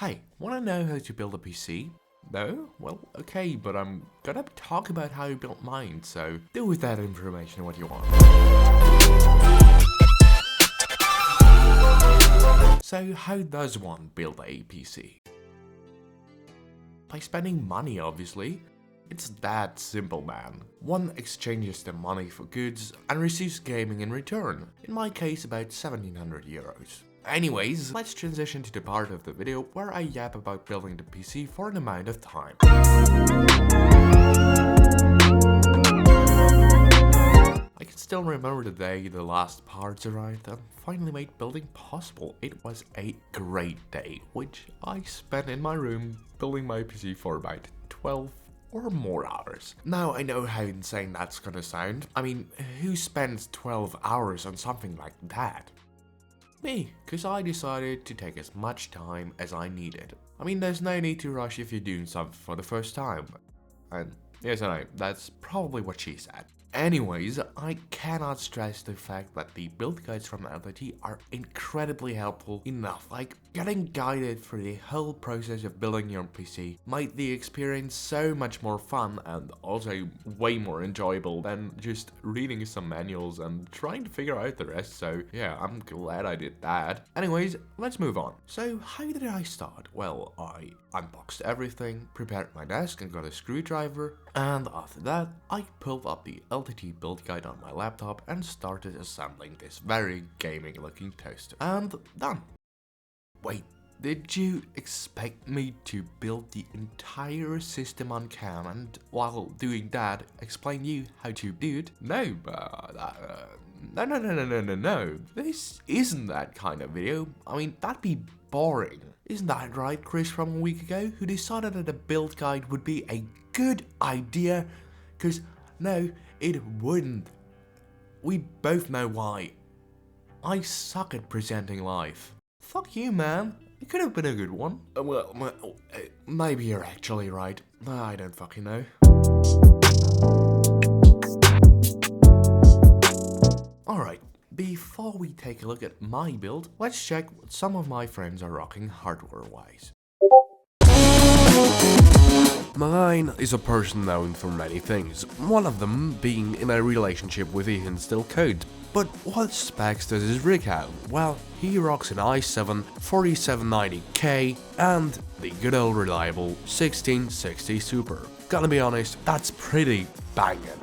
Hey, wanna know how to build a PC? No? Well, okay, but I'm gonna talk about how I built mine, so do with that information what you want. So how does one build a PC? By spending money, obviously. It's that simple, man. One exchanges the money for goods and receives gaming in return. In my case, about 1700 euros. Anyways, let's transition to the part of the video where I yap about building the PC for an amount of time. I can still remember the day the last parts arrived and finally made building possible. It was a great day, which I spent in my room building my PC for about 12 or more hours. Now I know how insane that's gonna sound. I mean, who spends 12 hours on something like that? Me, cause I decided to take as much time as I needed. I mean, there's no need to rush if you're doing something for the first time. And yes, I know, that's probably what she said. Anyways, I cannot stress the fact that the build guides from LTT are incredibly helpful enough. Like, getting guided through the whole process of building your PC made the experience so much more fun and also way more enjoyable than just reading some manuals and trying to figure out the rest, so yeah, I'm glad I did that. Anyways, let's move on. So, how did I start? Well, I unboxed everything, prepared my desk and got a screwdriver, and after that, I pulled up the LTT build guide on my laptop and started assembling this very gaming looking toaster. And done. Wait, did you expect me to build the entire system on cam and while doing that explain you how to do it? No, no. This isn't that kind of video. I mean, that'd be boring. Isn't that right, Chris from a week ago, who decided that a build guide would be a good idea? Cause no, it wouldn't. We both know why. I suck at presenting life. Fuck you, man. It could have been a good one. Well, maybe you're actually right. I don't fucking know. Alright, before we take a look at my build, let's check what some of my friends are rocking hardware-wise. Mine is a person known for many things, one of them being in a relationship with Ethan Still Code. But what specs does his rig have? Well, he rocks an i7 4790K and the good old reliable 1660 Super. Gotta be honest, that's pretty banging.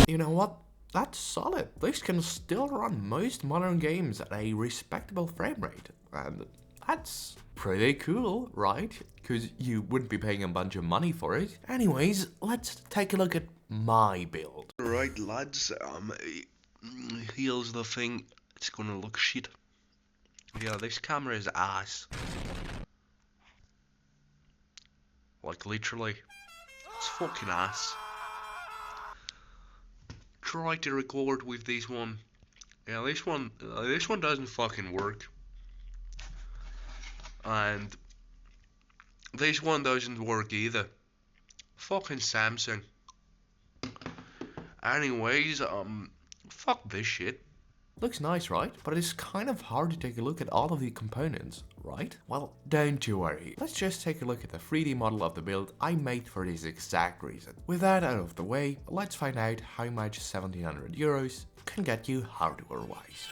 You know what? That's solid. This can still run most modern games at a respectable frame rate. And that's pretty cool, right? Because you wouldn't be paying a bunch of money for it. Anyways, let's take a look at my build. Right, lads, here's the thing. It's gonna look shit. Yeah, this camera is ass. Like, literally. It's fucking ass. Try to record with this one. Yeah, this one doesn't fucking work. And this one doesn't work either. Fucking Samsung. Anyways, fuck this shit. Looks nice, right? But it's kind of hard to take a look at all of the components, right? Well, don't you worry. Let's just take a look at the 3D model of the build I made for this exact reason. With that out of the way, let's find out how much 1700 euros can get you hardware-wise.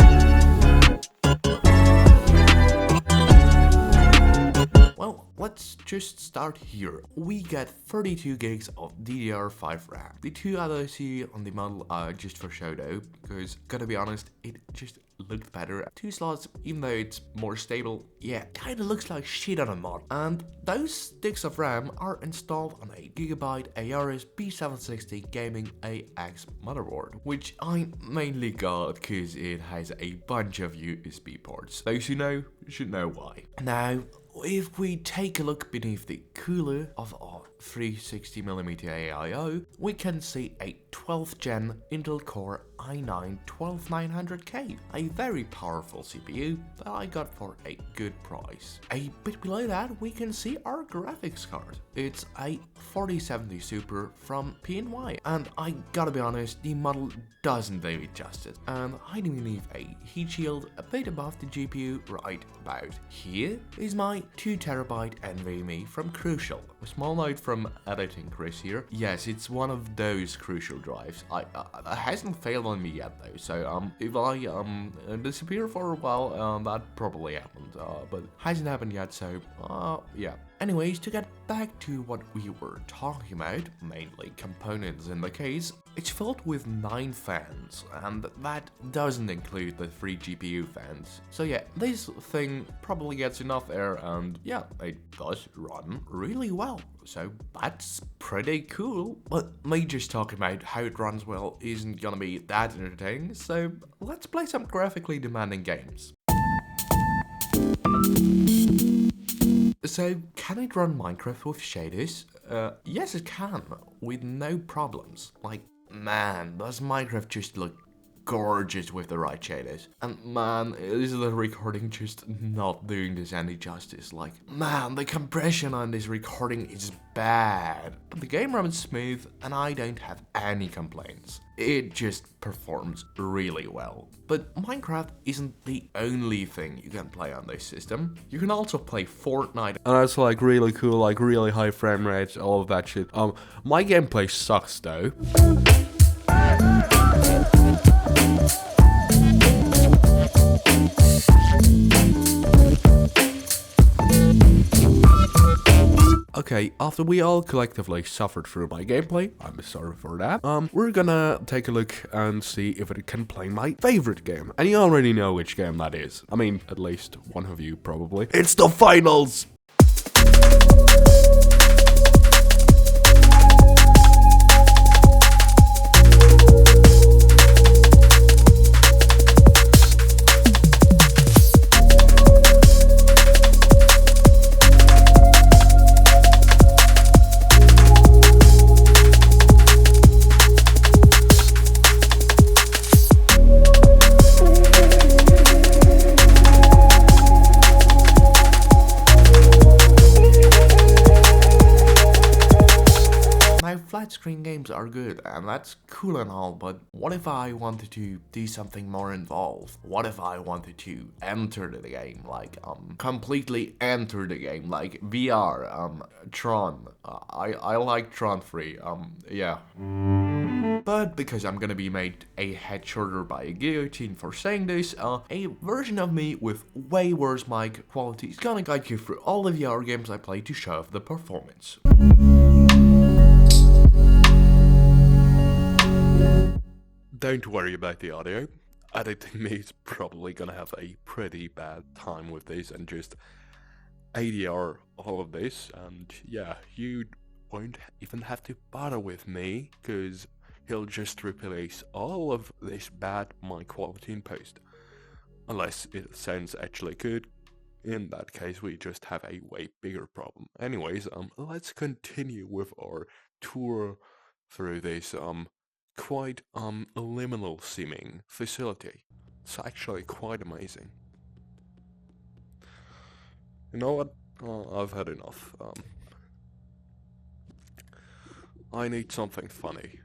Well, let's just start here. We get 32 gigs of DDR5 RAM. The two others here on the model are just for show though, because gotta be honest, it just looked better. 2 slots, even though it's more stable, yeah, kinda looks like shit on a mod. And those sticks of RAM are installed on a Gigabyte Aorus B760 Gaming AX motherboard, which I mainly got because it has a bunch of USB ports. Those who know should know why. Now, if we take a look beneath the cooler of our 360mm AIO, we can see a 12th gen Intel Core i9-12900K, a very powerful CPU that I got for a good price. A bit below that we can see our graphics card. It's a 4070 Super from PNY, and I gotta be honest, the model doesn't do it justice, and I do leave a heat shield a bit above the GPU right about here. Is my 2TB NVMe from Crucial. A small note from editing Chris here. Yes, it's one of those Crucial drives. It hasn't failed on me yet though, so if I disappear for a while, that probably happened, but hasn't happened yet, so yeah. Anyways, to get back to what we were talking about, mainly components in the case, it's filled with 9 fans, and that doesn't include the 3 GPU fans. So yeah, this thing probably gets enough air, and yeah, it does run really well. So that's pretty cool. But me just talking about how it runs well isn't gonna be that entertaining, so let's play some graphically demanding games. So, can it run Minecraft with shaders? Yes it can, with no problems. Like, man, does Minecraft just look gorgeous with the right shaders. And man, is the recording just not doing this any justice. Like, man, the compression on this recording is bad. But the game runs smooth and I don't have any complaints. It just performs really well. But Minecraft isn't the only thing you can play on this system. You can also play Fortnite. And that's like really cool, like really high frame rates, all of that shit. My gameplay sucks though. Okay, after we all collectively suffered through my gameplay, I'm sorry for that, we're gonna take a look and see if it can play my favorite game. And you already know which game that is. I mean, at least one of you probably. It's the finals! Flat screen games are good, and that's cool and all, but what if I wanted to do something more involved? What if I wanted to enter the game, like, completely enter the game, like VR, Tron. I like Tron 3, yeah. But because I'm gonna be made a head shorter by a guillotine for saying this, a version of me with way worse mic quality is gonna guide you through all the VR games I play to show off the performance. Don't worry about the audio. Editing me is probably gonna have a pretty bad time with this and just ADR all of this, and yeah, you won't even have to bother with me, cause he'll just replace all of this bad mic quality in post. Unless it sounds actually good, in that case we just have a way bigger problem. Anyways, let's continue with our tour through this quite liminal seeming facility. It's actually quite amazing. You know what? I've had enough. I need something funny.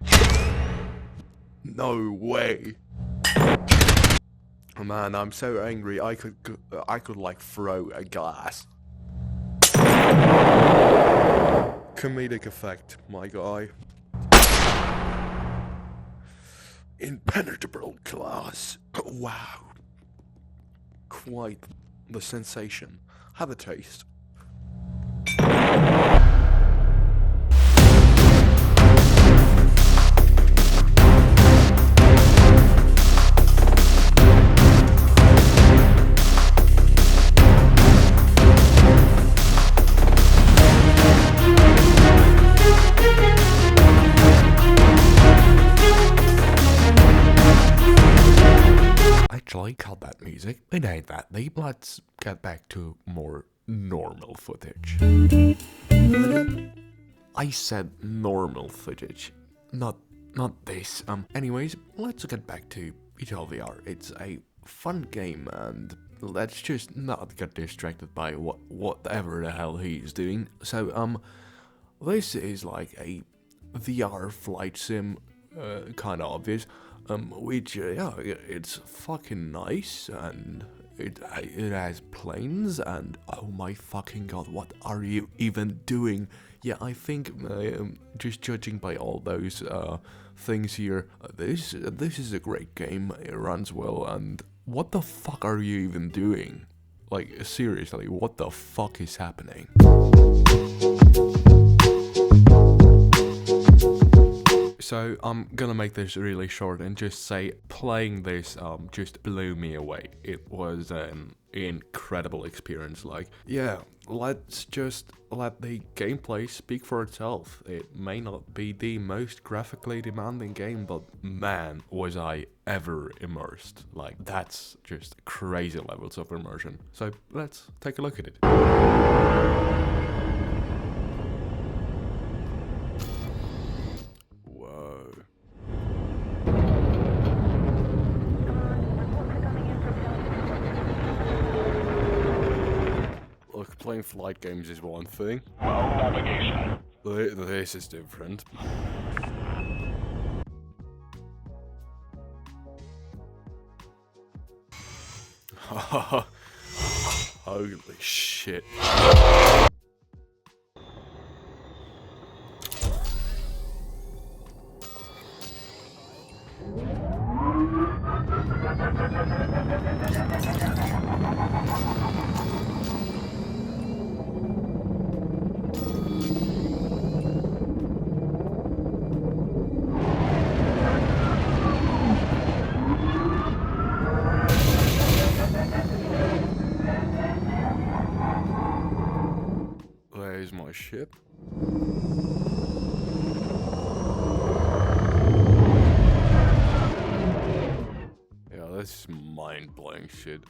No way! Oh man, I'm so angry. I could like throw a glass. Comedic effect, my guy. Impenetrable glass. Wow. Quite the sensation. Have a taste. Cut that music. It ain't that deep. Let's get back to more normal footage. I said normal footage, not not this. Anyways, let's get back to ETL It's a fun game, and let's just not get distracted by whatever the hell he's doing. So, this is like a VR flight sim, kind of obvious, which, yeah, it's fucking nice, and it has planes, and oh my fucking god, what are you even doing? Yeah, I think, just judging by all those, things here, this is a great game, it runs well, and what the fuck are you even doing? Like, seriously, what the fuck is happening? So I'm gonna make this really short and just say playing this just blew me away. It was an incredible experience. Like, yeah, let's just let the gameplay speak for itself. It may not be the most graphically demanding game, but man, was I ever immersed. Like, that's just crazy levels of immersion. So let's take a look at it. Look, playing flight games is one thing. Navigation. This is different. Holy shit. There's my ship. Yeah, this is mind-blowing shit.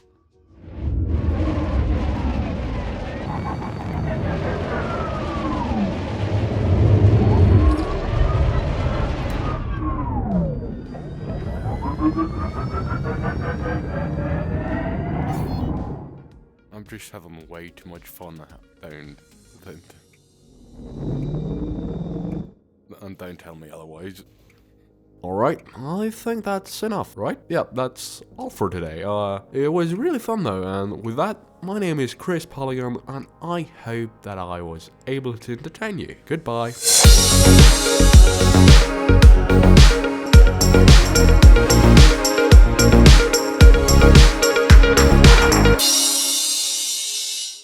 I'm just having way too much fun, and don't tell me otherwise. Alright, I think that's enough, right? Yeah, that's all for today. It was really fun though, and with that, my name is Chris Polygon, and I hope that I was able to entertain you. Goodbye.